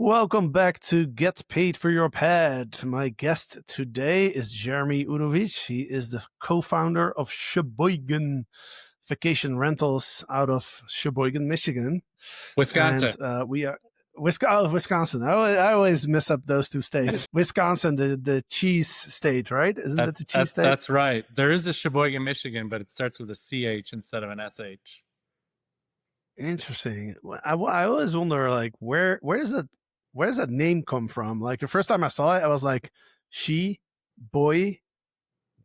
Welcome back to Get Paid for Your Pet. My guest today is Jeremy Udovich. He is the co-founder of Sheboygan Vacation Rentals out of Sheboygan, Michigan. Wisconsin. And we are Wisconsin. I always mess up those two states. Wisconsin, the cheese state, right? Isn't that the cheese state? That's right. There is a Sheboygan, Michigan, but it starts with a CH instead of an SH. Interesting. I always wonder, like, where does that name come from? Like, the first time I saw it, I was like, boy,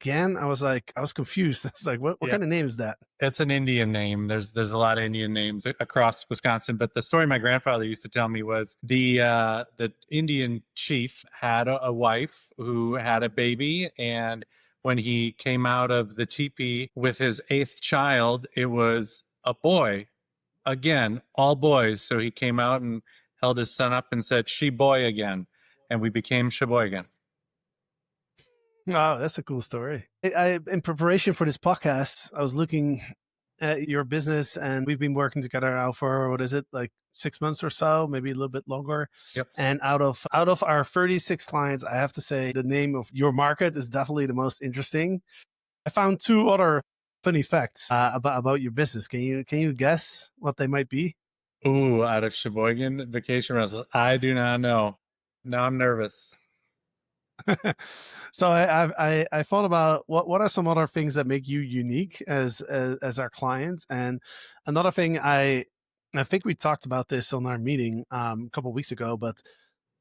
again. I was confused. It's like, what kind of name is that? It's an Indian name. There's a lot of Indian names across Wisconsin. But the story my grandfather used to tell me was the Indian chief had a wife who had a baby, and when he came out of the teepee with his 8th child, it was a boy. Again, all boys. So he came out and held his son up and said, "She boy again," and we became Sheboygan. Oh, that's a cool story. In preparation for this podcast, I was looking at your business, and we've been working together now for, what is it, like 6 months or so, maybe a little bit longer. Yep. And out of our 36 clients, I have to say the name of your market is definitely the most interesting. I found 2 other funny facts about your business. Can you guess what they might be? Ooh, out of Sheboygan Vacation Rentals. I do not know. Now I'm nervous. So I thought about what are some other things that make you unique as our clients. And another thing, I think we talked about this on our meeting a couple of weeks ago, but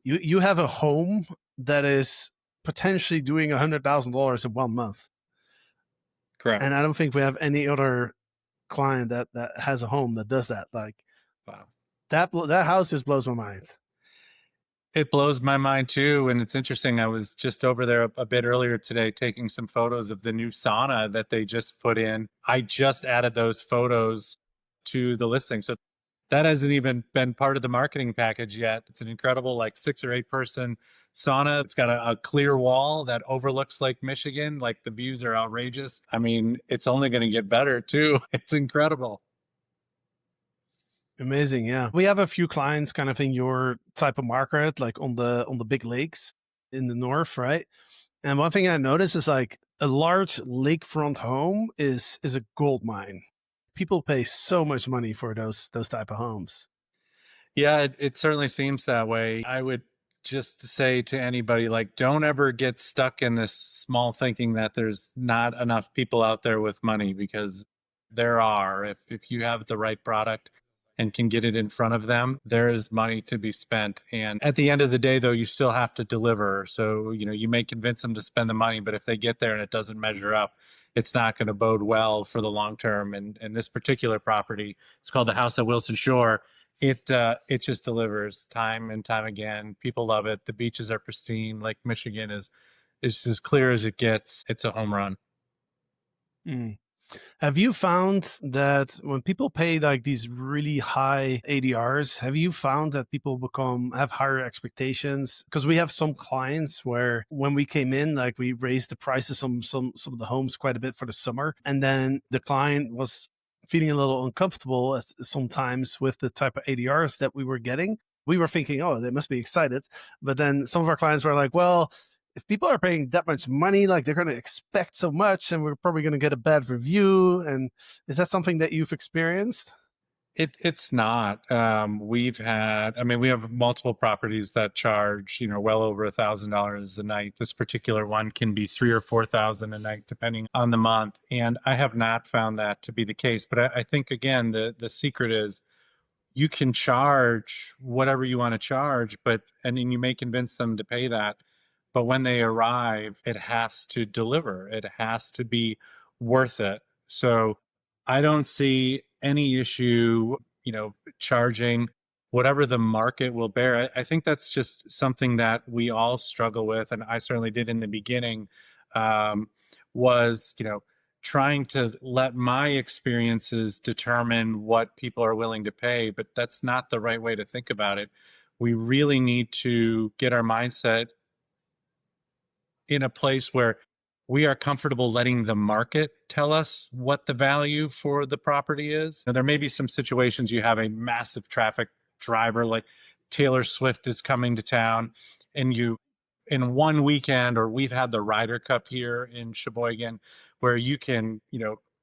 you have a home that is potentially doing $100,000 in 1 month. Correct. And I don't think we have any other client that has a home that does that. Like, wow, that house just blows my mind. It blows my mind too. And it's interesting. I was just over there a bit earlier today taking some photos of the new sauna that they just put in. I just added those photos to the listing. So that hasn't even been part of the marketing package yet. It's an incredible, like 6 or 8 person sauna. It's got a clear wall that overlooks Lake Michigan. Like, the views are outrageous. I mean, it's only going to get better too. It's incredible. Amazing. Yeah. We have a few clients kind of in your type of market, like on the big lakes in the north, right? And one thing I noticed is, like, a large lakefront home is a gold mine. People pay so much money for those type of homes. Yeah, it certainly seems that way. I would just say to anybody, like, don't ever get stuck in this small thinking that there's not enough people out there with money, because there are. If you have the right product and can get it in front of them, there is money to be spent. And at the end of the day, though, you still have to deliver. So, you may convince them to spend the money, but if they get there and it doesn't measure up, it's not going to bode well for the long term. And this particular property, it's called the House at Wilson Shore. It just delivers time and time again. People love it. The beaches are pristine. Lake Michigan is as clear as it gets. It's a home run. Mm. Have you found that when people pay like these really high ADRs, have you found that people have higher expectations? Because we have some clients where when we came in, like, we raised the prices on some of the homes quite a bit for the summer, and then the client was feeling a little uncomfortable sometimes with the type of ADRs that we were getting. We were thinking, oh, they must be excited. But then some of our clients were like, well, if people are paying that much money, like, they're going to expect so much, and we're probably going to get a bad review. And is that something that you've experienced? It's not. We have multiple properties that charge, well over $1,000 a night. This particular one can be $3,000 or $4,000 a night, depending on the month. And I have not found that to be the case. But I think, again, the secret is you can charge whatever you want to charge, and you may convince them to pay that. But when they arrive, it has to deliver. It has to be worth it. So I don't see any issue, charging whatever the market will bear. I think that's just something that we all struggle with, and I certainly did in the beginning, was, trying to let my experiences determine what people are willing to pay. But that's not the right way to think about it. We really need to get our mindset in a place where we are comfortable letting the market tell us what the value for the property is. Now, there may be some situations you have a massive traffic driver, like Taylor Swift is coming to town, and you in one weekend, or we've had the Ryder Cup here in Sheboygan, where you can,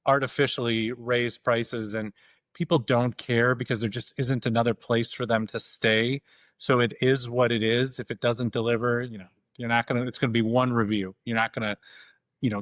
artificially raise prices, and people don't care because there just isn't another place for them to stay. So it is what it is. If it doesn't deliver, you're not gonna. It's gonna be one review. You're not gonna,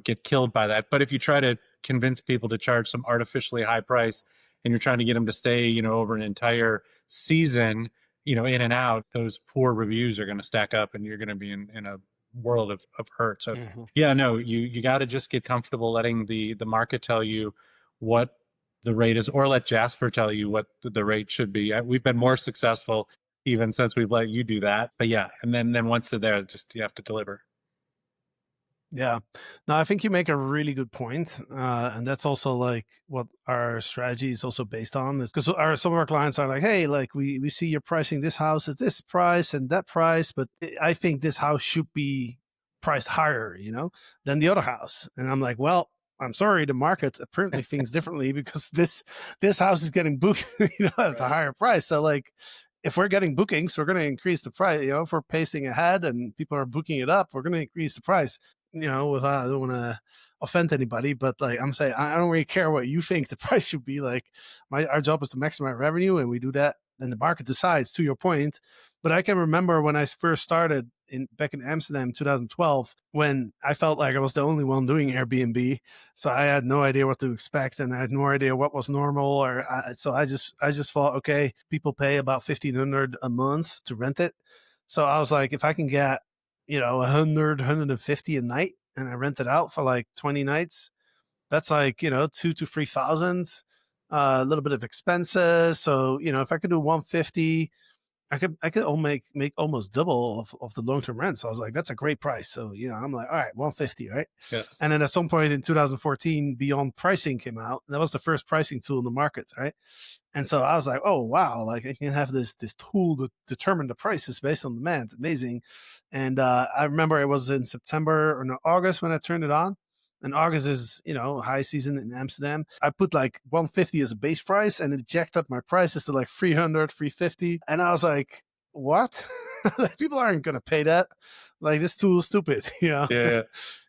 get killed by that. But if you try to convince people to charge some artificially high price, and you're trying to get them to stay, over an entire season, in and out, those poor reviews are going to stack up, and you're going to be in a world of hurt. So yeah, no, you got to just get comfortable letting the market tell you what the rate is, or let Jasper tell you what the rate should be. We've been more successful even since we've let you do that. But yeah, and then once they're there, just you have to deliver. Yeah. No, I think you make a really good point. And that's also like what our strategy is also based on, is because some of our clients are like, hey, like we see you're pricing this house at this price and that price, but I think this house should be priced higher, than the other house. And I'm like, well, I'm sorry, the market apparently thinks differently, because this house is getting booked, at a higher price. So like, if we're getting bookings, we're going to increase the price. If we're pacing ahead and people are booking it up, we're going to increase the price. I don't want to offend anybody, but like I'm saying, I don't really care what you think the price should be. Like our job is to maximize revenue, and we do that, and the market decides, to your point. But I can remember when I first started back in Amsterdam, 2012, when I felt like I was the only one doing Airbnb. So I had no idea what to expect, and I had no idea what was normal. So I just thought, okay, people pay about $1,500 a month to rent it. So I was like, if I can get 100, 150 a night, and I rent it out for like 20 nights, that's like, 2 to 3,000, a little bit of expenses. So, if I could do 150, I could make almost double of the long-term rent. So I was like, that's a great price. So, I'm like, all right, 150, right? Yeah. And then at some point in 2014, Beyond Pricing came out. That was the first pricing tool in the market, right? And so I was like, oh, wow, like I can have this tool to determine the prices based on demand. Amazing. And I remember it was in September or no, August when I turned it on. And August is, high season in Amsterdam. I put like 150 as a base price, and it jacked up my prices to like 300, 350. And I was like, what? Like, people aren't going to pay that. Like, this tool is stupid, Yeah.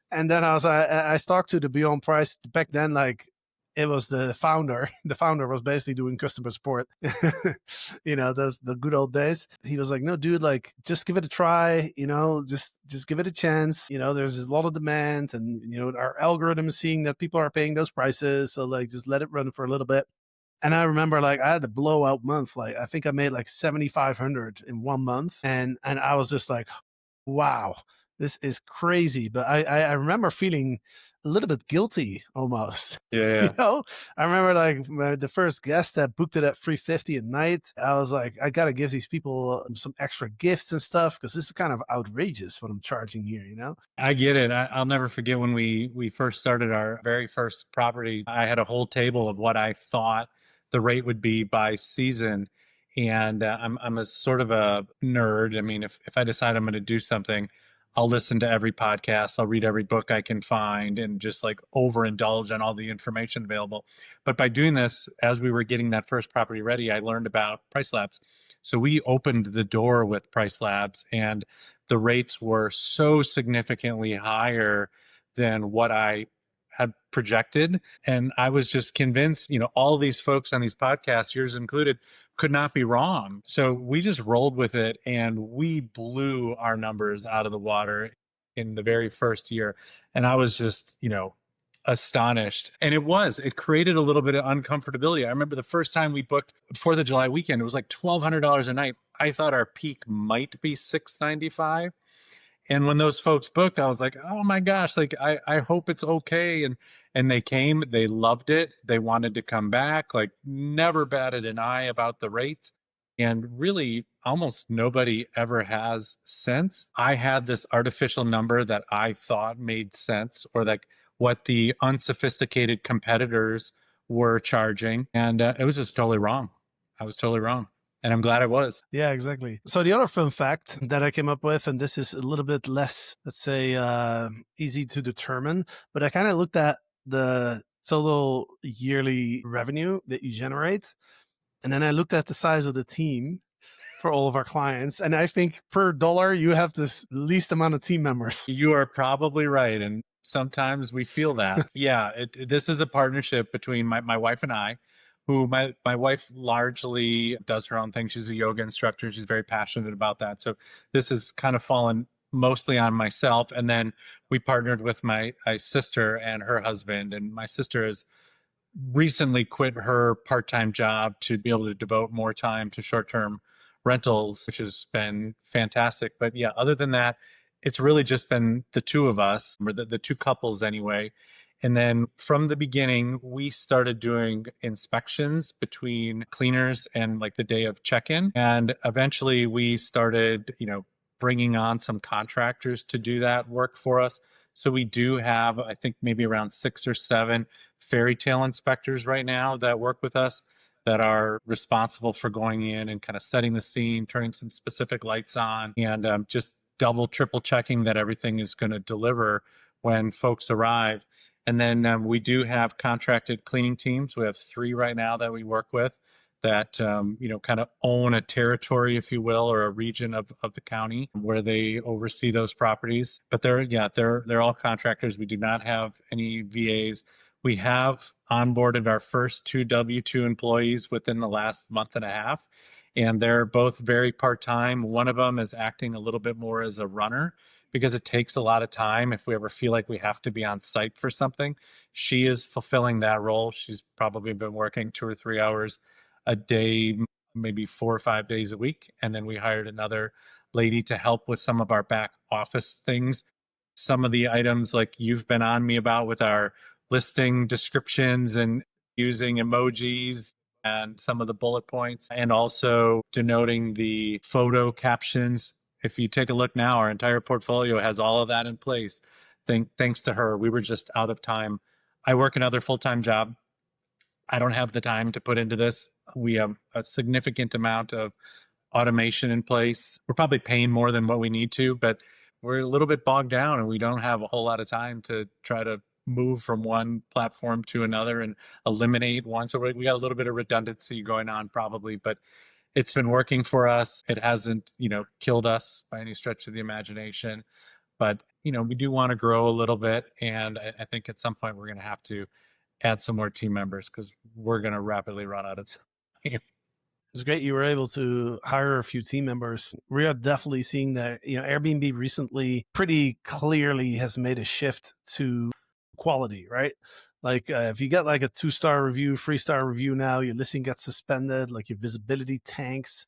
And then I talked to the Beyond Price back then, like, it was the founder. The founder was basically doing customer support. Those the good old days. He was like, "No, dude, like just give it a try. Just give it a chance. There's a lot of demand, and our algorithm is seeing that people are paying those prices. So like, just let it run for a little bit." And I remember like I had a blowout month. Like I think I made like 7,500 in 1 month, and I was just like, wow, this is crazy. But I remember feeling a little bit guilty almost. Yeah. I remember like the first guest that booked it at 350 a night. I was like, I got to give these people some extra gifts and stuff, because this is kind of outrageous what I'm charging here, I get it. I'll never forget when we first started our very first property. I had a whole table of what I thought the rate would be by season, and I'm a sort of a nerd. I mean, if I decide I'm going to do something, I'll listen to every podcast, I'll read every book I can find, and just like overindulge on all the information available. But by doing this, as we were getting that first property ready, I learned about Price Labs. So we opened the door with Price Labs, and the rates were so significantly higher than what I had projected. And I was just convinced, all these folks on these podcasts, yours included, could not be wrong. So we just rolled with it, and we blew our numbers out of the water in the very first year. And I was just, astonished. And it created a little bit of uncomfortability. I remember the first time we booked 4th of July weekend, it was like $1,200 a night. I thought our peak might be $695. And when those folks booked, I was like, oh my gosh, like I hope it's okay. And they came, they loved it. They wanted to come back, like never batted an eye about the rates. And really almost nobody ever has since. I had this artificial number that I thought made sense, or like what the unsophisticated competitors were charging. And it was just totally wrong. I was totally wrong. And I'm glad I was. Yeah, exactly. So the other fun fact that I came up with, and this is a little bit less, let's say, easy to determine, but I kind of looked at the total yearly revenue that you generate, and then I looked at the size of the team for all of our clients. And I think per dollar, you have the least amount of team members. You are probably right. And sometimes we feel that. Yeah, this is a partnership between my wife and I, who my wife largely does her own thing. She's a yoga instructor. She's very passionate about that. So this has kind of fallen mostly on myself. And then we partnered with my sister and her husband. And my sister has recently quit her part-time job to be able to devote more time to short-term rentals, which has been fantastic. But yeah, other than that, it's really just been the two of us, or the two couples anyway. And then from the beginning, we started doing inspections between cleaners and like the day of check-in. And eventually we started, bringing on some contractors to do that work for us. So we do have, I think, maybe around 6 or 7 fairy tale inspectors right now that work with us, that are responsible for going in and kind of setting the scene, turning some specific lights on, and just double, triple checking that everything is going to deliver when folks arrive. And then we do have contracted cleaning teams. We have 3 right now that we work with that kind of own a territory, if you will, or a region of the county where they oversee those properties. But they're all contractors. We do not have any VAs. We have onboarded our first 2 W-2 employees within the last month and a half, and they're both very part-time. One of them is acting a little bit more as a runner because it takes a lot of time if we ever feel like we have to be on site for something. She is fulfilling that role. She's probably been working 2 or 3 hours a day, maybe 4 or 5 days a week. And then we hired another lady to help with some of our back office things. Some of the items like you've been on me about with our listing descriptions and using emojis and some of the bullet points, and also denoting the photo captions. If you take a look now, our entire portfolio has all of that in place. Thanks to her. We were just out of time. I work another full-time job. I don't have the time to put into this. We have a significant amount of automation in place. We're probably paying more than what we need to, but we're a little bit bogged down and we don't have a whole lot of time to try to move from one platform to another and eliminate one. So we got a little bit of redundancy going on probably, but it's been working for us. It hasn't, killed us by any stretch of the imagination, but we do want to grow a little bit. And I think at some point we're going to have to add some more team members because we're going to rapidly run out of time. It's great you were able to hire a few team members. We are definitely seeing that, Airbnb recently pretty clearly has made a shift to quality, right? Like if you get like a 2-star review, 3-star review now, your listing gets suspended, like your visibility tanks.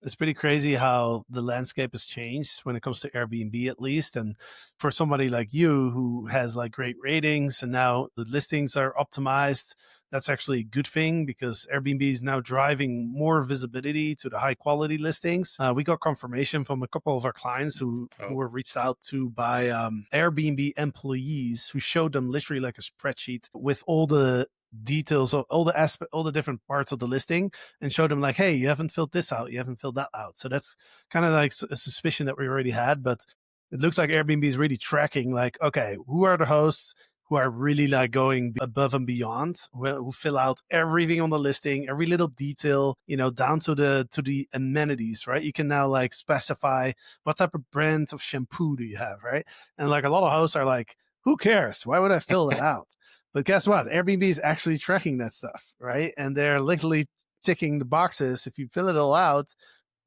It's pretty crazy how the landscape has changed when it comes to Airbnb, at least. And for somebody like you who has like great ratings and now the listings are optimized, that's actually a good thing because Airbnb is now driving more visibility to the high quality listings. We got confirmation from a couple of our clients who were reached out to by Airbnb employees who showed them literally like a spreadsheet with all the details of all the different parts of the listing and showed them like, hey, you haven't filled this out, you haven't filled that out. So that's kind of like a suspicion that we already had, but it looks like Airbnb is really tracking like, okay, who are the hosts who are really like going above and beyond, who fill out everything on the listing, every little detail, down to the amenities, right? You can now like specify what type of brand of shampoo do you have, right? And like a lot of hosts are like, who cares? Why would I fill that out? But guess what? Airbnb is actually tracking that stuff, right? And they're literally ticking the boxes. If you fill it all out,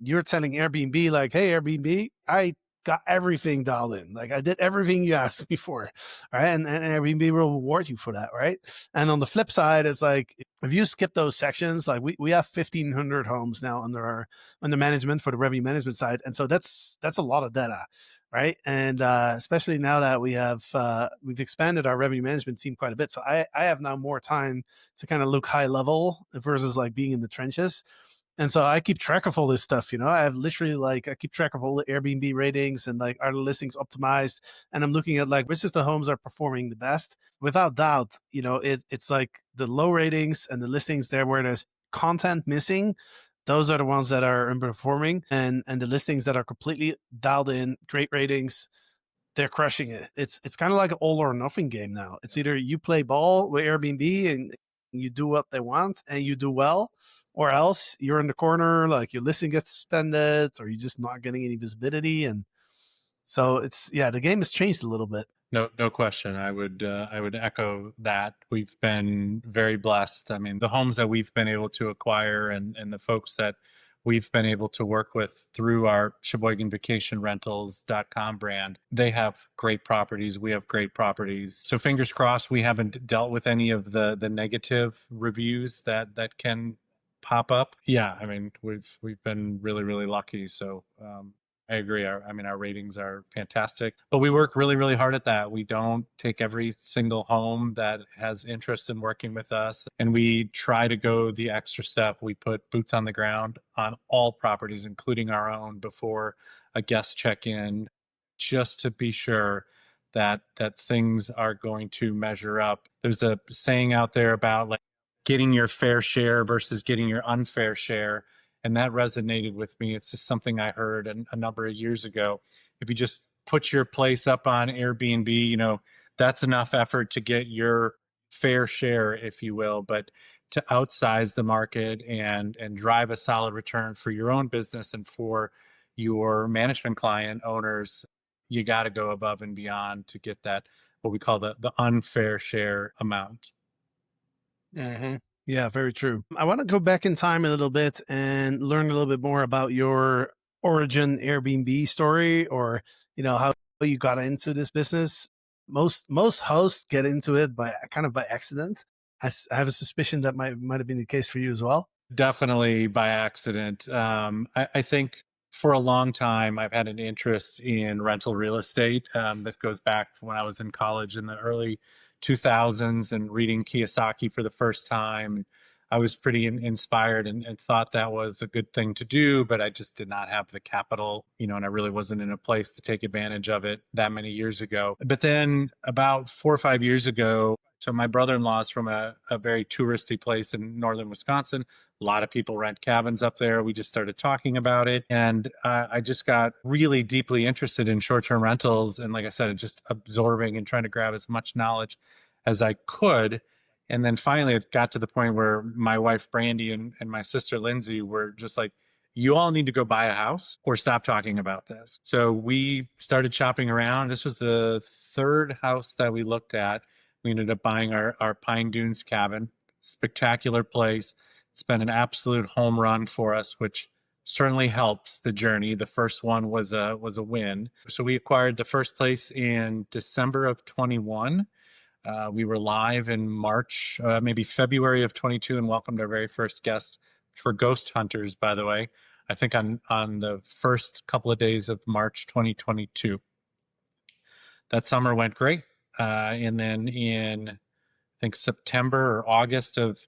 you're telling Airbnb like, hey, Airbnb, I got everything dialed in. Like I did everything you asked me for, right? And Airbnb will reward you for that, right? And on the flip side, it's like if you skip those sections, like we have 1,500 homes now under management for the revenue management side, and so that's a lot of data, right? And especially now that we've expanded our revenue management team quite a bit, so I have now more time to kind of look high level versus like being in the trenches. And so I keep track of all this stuff, I have literally I keep track of all the Airbnb ratings and like are the listings optimized, and I'm looking at like which of the homes are performing the best. Without doubt, it's like the low ratings and the listings there where there's content missing. Those are the ones that are underperforming, and the listings that are completely dialed in, great ratings, they're crushing it. It's kind of like an all or nothing game now. It's either you play ball with Airbnb and you do what they want and you do well, or else you're in the corner, like your listing gets suspended, or you're just not getting any visibility. And so it's, yeah, the game has changed a little bit. No question. I would echo that. We've been very blessed. I mean, the homes that we've been able to acquire and the folks that we've been able to work with through our Sheboygan Vacation Rentals.com brand, they have great properties. We have great properties. So fingers crossed we haven't dealt with any of the negative reviews that can pop up. Yeah, I mean, we've been really lucky. So I agree. Our ratings are fantastic, but we work really hard at that. We don't take every single home that has interest in working with us, and we try to go the extra step. We put boots on the ground on all properties, including our own, before a guest check-in, just to be sure that things are going to measure up. There's a saying out there about like getting your fair share versus getting your unfair share. And that resonated with me. It's just something I heard a number of years ago. If you just put your place up on Airbnb, that's enough effort to get your fair share, if you will. But to outsize the market and drive a solid return for your own business and for your management client owners, you got to go above and beyond to get that, what we call the unfair share amount. Mm-hmm. Yeah, very true. I want to go back in time a little bit and learn a little bit more about your origin Airbnb story, or how you got into this business. Most hosts get into it by kind of by accident. I have a suspicion that might have been the case for you as well. Definitely by accident. I think for a long time I've had an interest in rental real estate. This goes back when I was in college in the early 2000s and reading Kiyosaki for the first time. I was pretty inspired and thought that was a good thing to do, but I just did not have the capital, and I really wasn't in a place to take advantage of it that many years ago. But then about 4 or 5 years ago, so my brother-in-law is from a very touristy place in northern Wisconsin. A lot of people rent cabins up there. We just started talking about it. And I just got really deeply interested in short-term rentals. And like I said, just absorbing and trying to grab as much knowledge as I could. And then finally, it got to the point where my wife, Brandy, and my sister, Lindsay, were just like, you all need to go buy a house or stop talking about this. So we started shopping around. This was the third house that we looked at. We ended up buying our Pine Dunes cabin. Spectacular place. It's been an absolute home run for us, which certainly helps the journey. The first one was a win. So we acquired the first place in December of 21. We were live in March, maybe February of 22, and welcomed our very first guest, which were ghost hunters, by the way. I think on the first couple of days of March 2022. That summer went great. And then in, I think, September or August of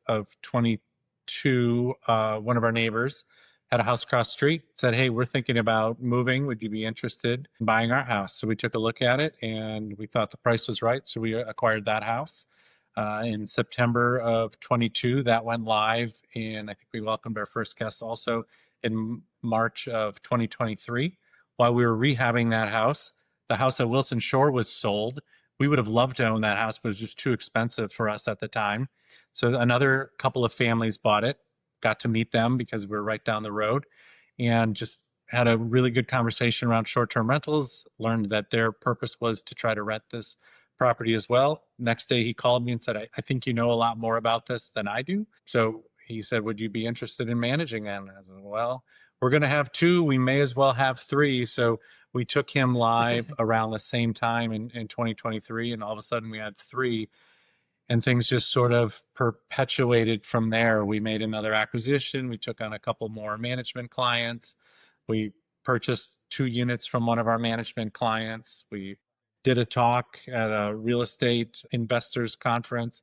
22, one of our neighbors had a house across the street, said, hey, we're thinking about moving. Would you be interested in buying our house? So we took a look at it and we thought the price was right. So we acquired that house. In September of 22, that went live. And I think we welcomed our first guest also in March of 2023. While we were rehabbing that house, the house at Wilson Shore was sold. We would have loved to own that house, but it was just too expensive for us at the time. So another couple of families bought it, got to meet them because we were right down the road, and just had a really good conversation around short-term rentals, learned that their purpose was to try to rent this property as well. Next day, he called me and said, I think you know a lot more about this than I do. So he said, would you be interested in managing them? And I said, well, we're going to have two. We may as well have three. So we took him live around the same time in 2023, and all of a sudden we had three. And things just sort of perpetuated from there. We made another acquisition. We took on a couple more management clients. We purchased 2 units from one of our management clients. We did a talk at a real estate investors conference,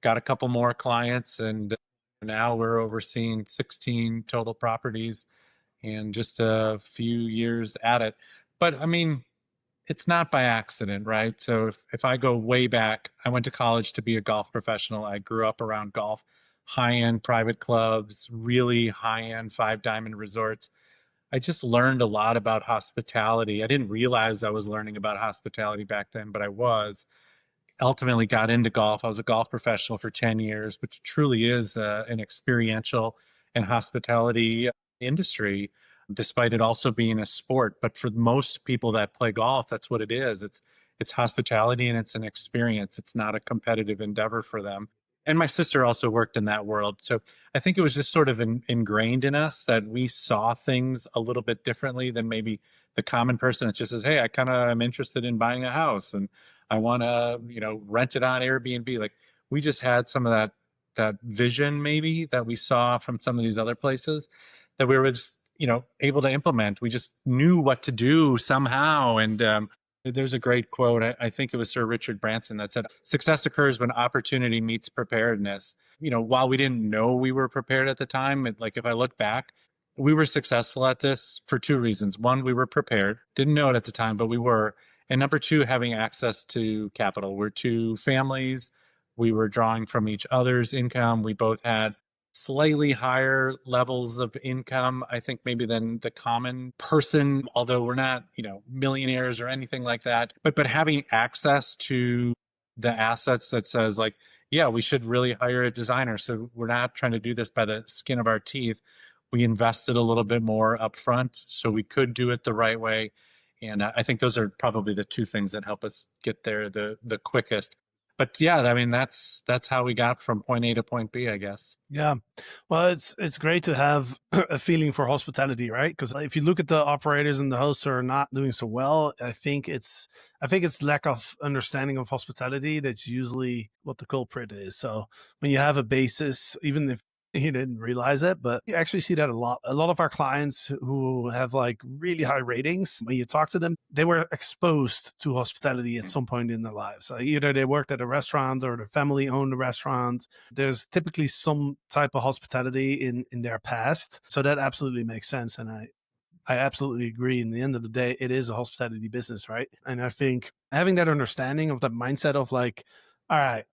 got a couple more clients, and now we're overseeing 16 total properties and just a few years at it. But I mean, it's not by accident, right? So if I go way back, I went to college to be a golf professional. I grew up around golf, high-end private clubs, really high-end five-diamond resorts. I just learned a lot about hospitality. I didn't realize I was learning about hospitality back then, but I was. ultimately got into golf. I was a golf professional for 10 years, which truly is an experiential and hospitality industry, despite it also being a sport. But for most people that play golf, that's what it is. It's hospitality and it's an experience. It's not a competitive endeavor for them. And my sister also worked in that world. So I think it was just sort of ingrained in us that we saw things a little bit differently than maybe the common person. It just says, hey, I kind of am interested in buying a house and I want to, rent it on Airbnb. Like we just had some of that vision maybe that we saw from some of these other places that we were just, able to implement. We just knew what to do somehow. And there's a great quote. I think it was Sir Richard Branson that said, success occurs when opportunity meets preparedness. While we didn't know we were prepared at the time, like if I look back, we were successful at this for two reasons. One, we were prepared, didn't know it at the time, but we were. And number two, having access to capital. We're two families. We were drawing from each other's income. We both had slightly higher levels of income, I think, maybe than the common person, although we're not, millionaires or anything like that. But having access to the assets that says like, yeah, we should really hire a designer. So we're not trying to do this by the skin of our teeth. We invested a little bit more upfront so we could do it the right way. And I think those are probably the two things that help us get there the quickest. But yeah, I mean that's how we got from point A to point B, I guess. Yeah. Well, it's great to have a feeling for hospitality, right? Because if you look at the operators and the hosts who are not doing so well, I think it's lack of understanding of hospitality that's usually what the culprit is. So when you have a basis, even if you didn't realize it, but you actually see that a lot. A lot of our clients who have like really high ratings, when you talk to them, they were exposed to hospitality at some point in their lives. Either they worked at a restaurant or their family owned a restaurant. There's typically some type of hospitality in their past. So that absolutely makes sense. And I absolutely agree. In the end of the day, it is a hospitality business, right? And I think having that understanding of that mindset of like, all right,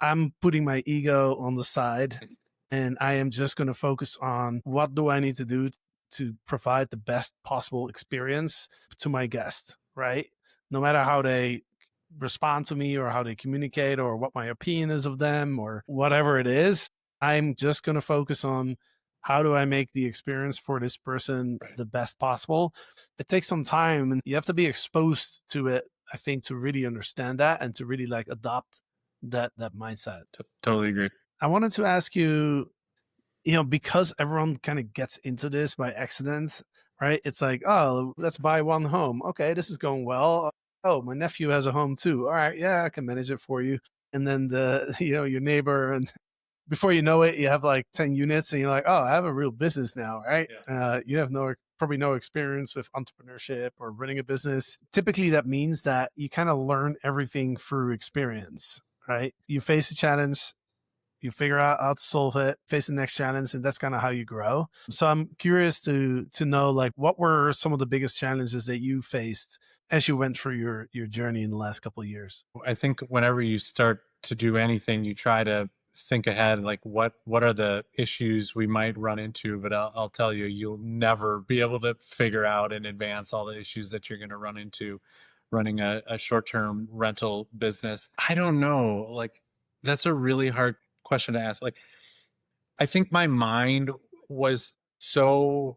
I'm putting my ego on the side and I am just going to focus on what do I need to do to provide the best possible experience to my guests, right? No matter how they respond to me or how they communicate or what my opinion is of them or whatever it is, I'm just going to focus on how do I make the experience for this person the best possible. It takes some time and you have to be exposed to it, I think, to really understand that and to really like adopt that mindset. Totally agree. I wanted to ask you, because everyone kind of gets into this by accident, right? It's like, oh, let's buy one home. Okay, this is going well. Oh, my nephew has a home too. All right, yeah, I can manage it for you. And then your neighbor, and before you know it, you have like 10 units and you're like, oh, I have a real business now, right? Yeah. You have probably no experience with entrepreneurship or running a business. Typically that means that you kind of learn everything through experience, right? You face a challenge, you figure out how to solve it, face the next challenge, and that's kind of how you grow. So I'm curious to know, like, what were some of the biggest challenges that you faced as you went through your journey in the last couple of years? I think whenever you start to do anything, you try to think ahead, like what are the issues we might run into. But I'll tell you, you'll never be able to figure out in advance all the issues that you're going to run into running a short-term rental business. I don't know. Like, that's a really hard question to ask. Like, I think my mind was so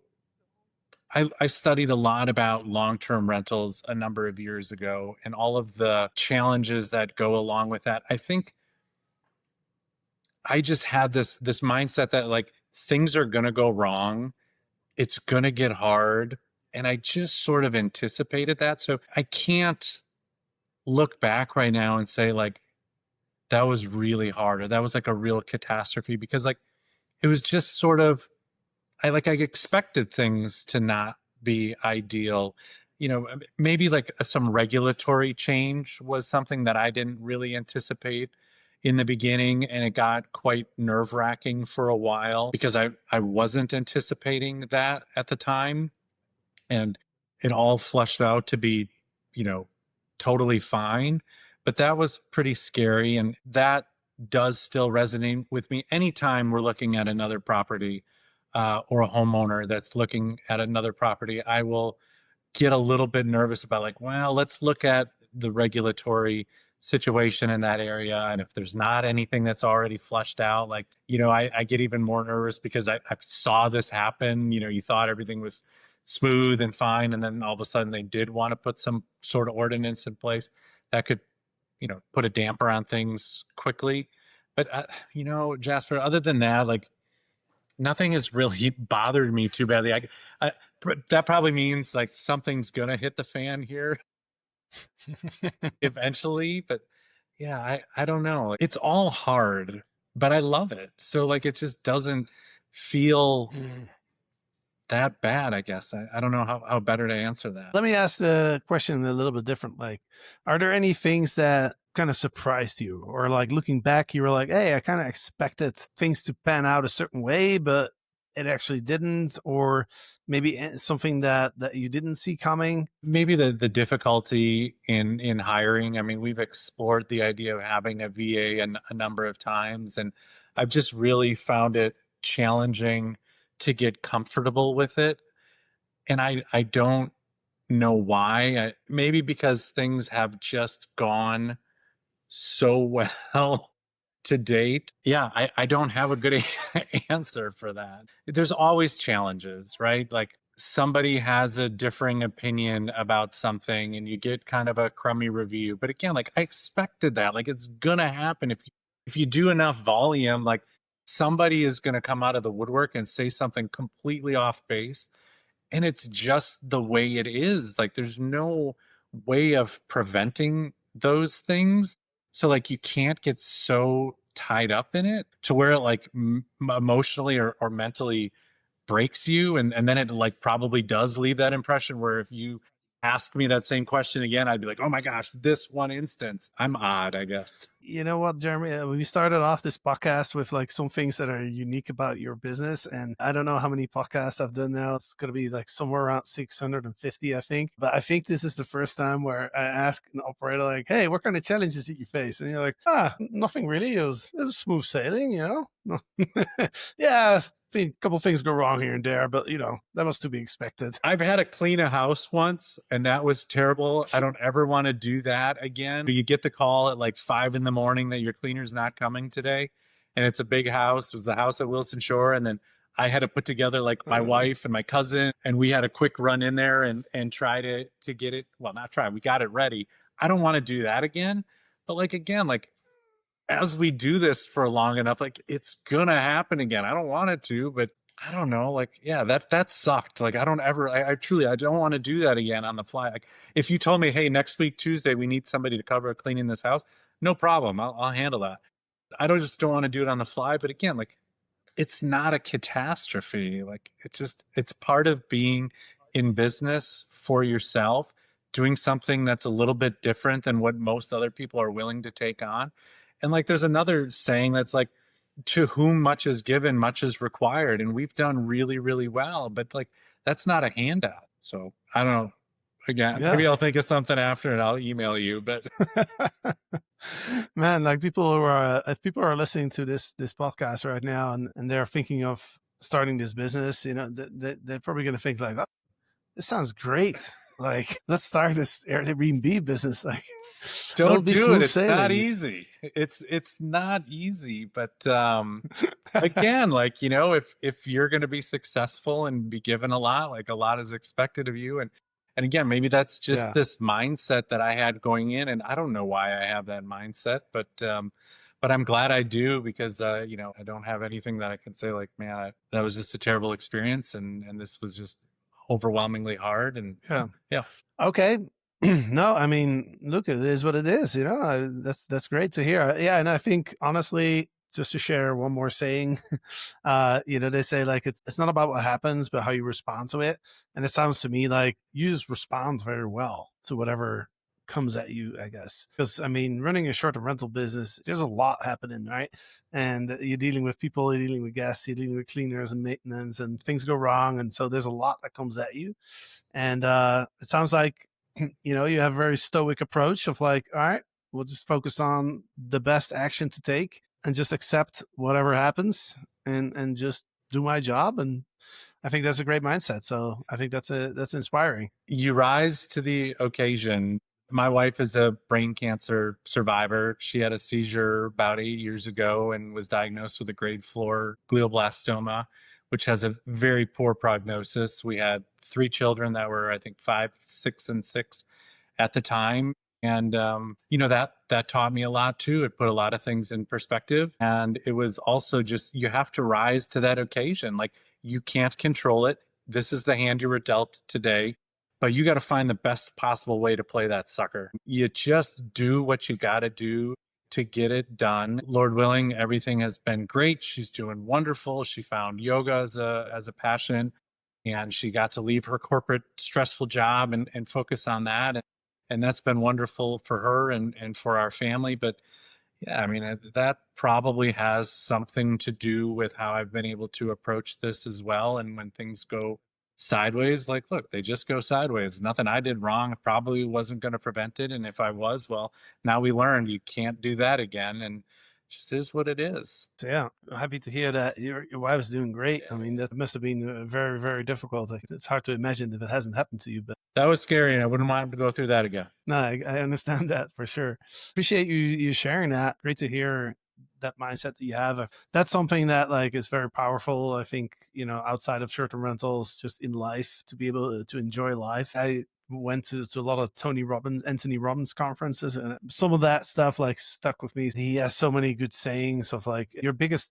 I studied a lot about long-term rentals a number of years ago and all of the challenges that go along with that. I think I just had this mindset that like things are going to go wrong. It's going to get hard. And I just sort of anticipated that. So I can't look back right now and say like, that was really hard or that was like a real catastrophe because like, it was just sort of, I expected things to not be ideal. Maybe like some regulatory change was something that I didn't really anticipate in the beginning, and it got quite nerve-wracking for a while because I wasn't anticipating that at the time, and it all flushed out to be, totally fine. But that was pretty scary, and that does still resonate with me anytime we're looking at another property or a homeowner that's looking at another property. I will get a little bit nervous about like, well, let's look at the regulatory situation in that area. And if there's not anything that's already flushed out, like, I get even more nervous because I saw this happen. You thought everything was smooth and fine. And then all of a sudden they did want to put some sort of ordinance in place that could, put a damper on things quickly. But, Jasper, other than that, like, nothing has really bothered me too badly. That probably means like something's going to hit the fan here eventually. But yeah, I don't know. It's all hard, but I love it. So like, it just doesn't feel that bad, I guess. I don't know how better to answer that. Let me ask the question a little bit different. Like, are there any things that kind of surprised you, or like looking back, you were like, hey, I kind of expected things to pan out a certain way, but it actually didn't, or maybe something that you didn't see coming? Maybe the difficulty in hiring. I mean, we've explored the idea of having a VA a number of times, and I've just really found it challenging to get comfortable with it. And I don't know why. Maybe because things have just gone so well to date. Yeah, I don't have a good answer for that. There's always challenges, right? Like somebody has a differing opinion about something and you get kind of a crummy review. But again, like I expected that. Like it's gonna happen if you do enough volume, like somebody is gonna come out of the woodwork and say something completely off base. And it's just the way it is. Like there's no way of preventing those things. So like you can't get so tied up in it to where it like emotionally or mentally breaks you. And then it like probably does leave that impression where if you ask me that same question again, I'd be like, oh my gosh, this one instance. I'm odd, I guess. You know what, Jeremy? We started off this podcast with like some things that are unique about your business. And I don't know how many podcasts I've done now. It's going to be like somewhere around 650, I think. But I think this is the first time where I ask an operator, like, hey, what kind of challenges did you face? And you're like, nothing really. It was smooth sailing, Yeah, I think a couple things go wrong here and there, but that was to be expected. I've had to clean a house once and that was terrible. I don't ever want to do that again. You get the call at like 5 a.m. that your cleaner's not coming today. And it's a big house. It was the house at Wilson Shore. And then I had to put together like my wife and my cousin, and we had a quick run in there and try to get it. Well, not try, we got it ready. I don't want to do that again. But like, again, like as we do this for long enough, like it's gonna happen again. I don't want it to, but I don't know. Like, yeah, that sucked. Like, I don't ever. I truly, I don't want to do that again on the fly. Like, if you told me, hey, next week Tuesday we need somebody to cover cleaning this house, no problem. I'll handle that. I don't want to do it on the fly. But again, like, it's not a catastrophe. Like, it's part of being in business for yourself, doing something that's a little bit different than what most other people are willing to take on. And like, there's another saying that's like, to whom much is given, much is required. And we've done really, really well, but like, that's not a handout. So I don't know. Again, maybe I'll think of something after and I'll email you, but man, like people who are, if people are listening to this podcast right now and they're thinking of starting this business, they're probably going to think like, oh, this sounds great. Like, let's start this Airbnb business. Like, don't do it. It's not easy. It's not easy. But again, like, if you're going to be successful and be given a lot, like a lot is expected of you. And again, maybe that's just this mindset that I had going in, and I don't know why I have that mindset, but I'm glad I do, because I don't have anything that I can say like, man, that was just a terrible experience, and this was just overwhelmingly hard. And yeah. Okay. No, I mean, look, it is what it is. That's great to hear. Yeah, and I think honestly, just to share one more saying, they say like it's not about what happens, but how you respond to it. And it sounds to me like you just respond very well to whatever comes at you, I guess. Because I mean, running a short-term rental business, there's a lot happening, right? And you're dealing with people, you're dealing with guests, you're dealing with cleaners and maintenance, and things go wrong. And so there's a lot that comes at you. And it sounds like, you have a very stoic approach of like, all right, we'll just focus on the best action to take and just accept whatever happens and just do my job. And I think that's a great mindset. So I think that's inspiring. You rise to the occasion. My wife is a brain cancer survivor. She had a seizure about 8 years ago and was diagnosed with a grade 4 glioblastoma, which has a very poor prognosis. We had 3 children that were, I think, 5, 6, and 6 at the time. And that taught me a lot too. It put a lot of things in perspective. And it was also just, you have to rise to that occasion. Like, you can't control it. This is the hand you were dealt today, but you got to find the best possible way to play that sucker. You just do what you got to do to get it done. Lord willing, everything has been great. She's doing wonderful. She found yoga as a passion, and she got to leave her corporate stressful job and focus on that. And that's been wonderful for her and for our family. But yeah, I mean, that probably has something to do with how I've been able to approach this as well. And when things go sideways, like, look, they just go sideways. Nothing I did wrong. I probably wasn't going to prevent it. And if I was, well, now we learned you can't do that again. And it just is what it is. So yeah, happy to hear that your wife is doing great. I mean, that must have been very, very difficult. Like, it's hard to imagine if it hasn't happened to you, but That was scary, and I wouldn't want to go through that again. no, I understand that for sure. Appreciate you sharing that. Great to hear that mindset that you have. That's something that like is very powerful. I think, outside of short-term rentals, just in life, to be able to enjoy life. I went to a lot of Anthony Robbins conferences, and some of that stuff like stuck with me. He has so many good sayings of like, your biggest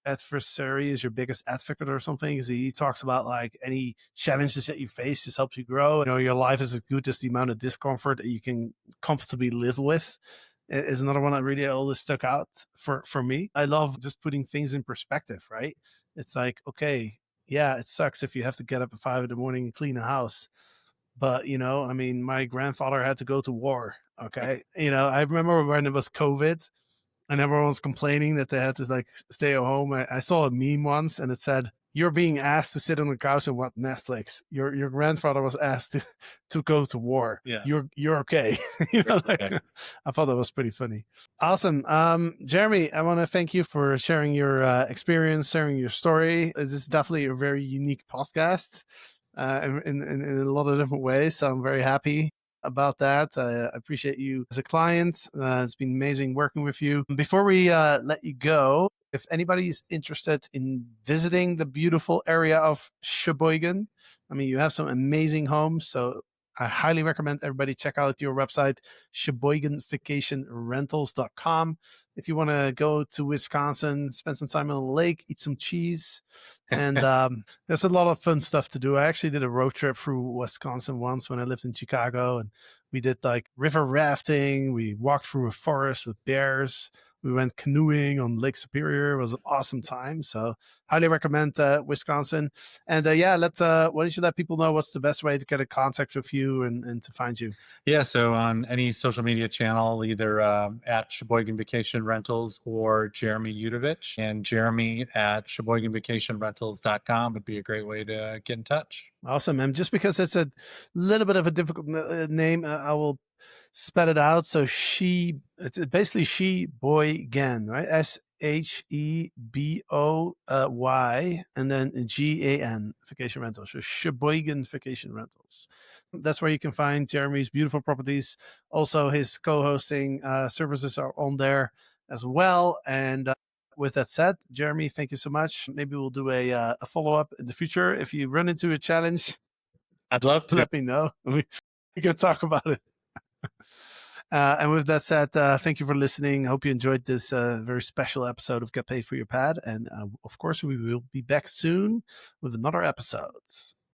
adversary is your biggest advocate or something, because he talks about like any challenges that you face just helps you grow. Your life is as good as the amount of discomfort that you can comfortably live with, is another one that really always stuck out for me. I love just putting things in perspective, right? It's like, okay, yeah, it sucks if you have to get up at 5 a.m. and clean a house, but I mean, my grandfather had to go to war. Okay, I remember when it was COVID and everyone was complaining that they had to like stay at home. I saw a meme once and it said, "You're being asked to sit on the couch and watch Netflix. Your grandfather was asked to go to war. Yeah. You're okay." Okay. I thought that was pretty funny. Awesome. Jeremy, I want to thank you for sharing your experience, sharing your story. This is definitely a very unique podcast in a lot of different ways. So I'm very happy about that. I appreciate you as a client. It's been amazing working with you. Before we let you go, if anybody's interested in visiting the beautiful area of Sheboygan, I mean, you have some amazing homes. So I highly recommend everybody check out your website, SheboyganVacationRentals.com. If you want to go to Wisconsin, spend some time on the lake, eat some cheese, and there's a lot of fun stuff to do. I actually did a road trip through Wisconsin once when I lived in Chicago, and we did like river rafting. We walked through a forest with bears. We went canoeing on Lake Superior. It was an awesome time. So highly recommend Wisconsin. And why don't you let people know what's the best way to get in contact with you and to find you? Yeah, so on any social media channel, either at Sheboygan Vacation Rentals or Jeremy Udovich, and Jeremy at SheboyganVacationRentals.com would be a great way to get in touch. Awesome. And just because it's a little bit of a difficult name, I will spell it out. So it's basically Sheboygan, right? SHEBOY and then GAN Vacation Rentals. So Sheboygan Vacation Rentals. That's where you can find Jeremy's beautiful properties. Also, his co-hosting services are on there as well. And with that said, Jeremy, thank you so much. Maybe we'll do a follow-up in the future. If you run into a challenge, I'd love to. let me know. We can talk about it. And with that said, thank you for listening. I hope you enjoyed this very special episode of Get Paid for Your Pad. And of course, we will be back soon with another episode.